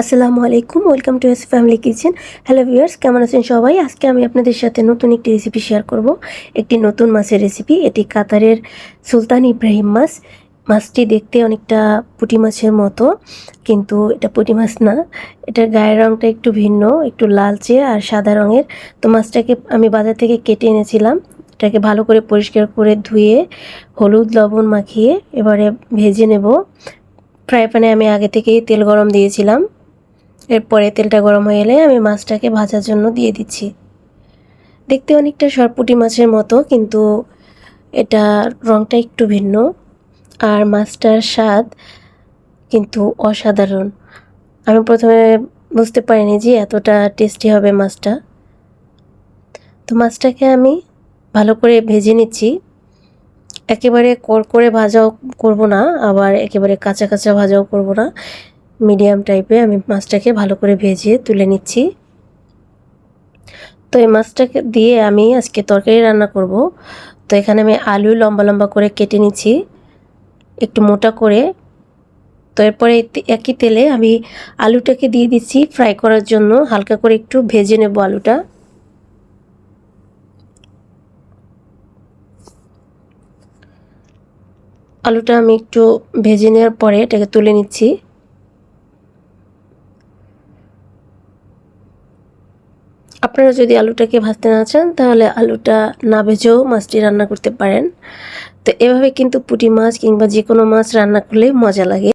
আসসালামু আলাইকুম, welcome to S family kitchen. Hello viewers, কেমন আছেন সবাই? আজকে আমি আপনাদের সাথে নতুন একটি রেসিপি শেয়ার করব। একটি নতুন মাছের রেসিপি। এটি কাতারের সুলতান ইব্রাহিম মাছ। মাছটি দেখতে অনেকটা পুঁটি মাছের মতো, কিন্তু এটা পুঁটি মাছ না। এটার গায়ের রঙটা একটু ভিন্ন, একটু লালচে আর সাদা রঙের। তো মাছটাকে আমি বাজার থেকে কেটে এনেছিলাম। এটাকে ভালো করে পরিষ্কার করে ধুয়ে হলুদ লবণ মাখিয়ে এবারে ভেজে নেব। ফ্রাই প্যানে আমি আগে থেকেই তেল গরম দিয়েছিলাম। এরপরে তেলটা গরম হয়ে এলে আমি মাছটাকে ভাজার জন্য দিয়ে দিচ্ছি। দেখতে অনেকটা সরপুঁটি মাছের মতো, কিন্তু এটা রঙটা একটু ভিন্ন, আর মাছটার স্বাদ কিন্তু অসাধারণ। আমি প্রথমে বুঝতে পারিনি যে এতটা টেস্টি হবে মাছটা। তো মাছটাকে আমি ভালো করে ভেজে নিচ্ছি। একেবারে কড়কড়ে ভাজাও করব না, আবার একেবারে কাঁচা কাঁচা ভাজাও করব না। মিডিয়াম টাইপে আমি মাছটাকে ভালো করে ভেজে তুলে নিচ্ছি। তো এই মাছটাকে দিয়ে আমি আজকে তরকারি রান্না করব। তো এখানে আমি আলু লম্বা লম্বা করে কেটে নিচ্ছি, একটু মোটা করে। তো এরপরে একই তেলে আমি আলুটাকে দিয়ে দিচ্ছি ফ্রাই করার জন্য। হালকা করে একটু ভেজে নেব আলুটা। আলুটা আমি একটু ভেজে নেওয়ার পরে এটাকে তুলে নিচ্ছি। আপনারা যদি আলুটাকে ভাজতে না চান, তাহলে আলুটা না ভেজেও মাছটি রান্না করতে পারেন। তো এভাবে কিন্তু পুঁটি মাছ কিংবা যে কোনো মাছ রান্না করলে মজা লাগে।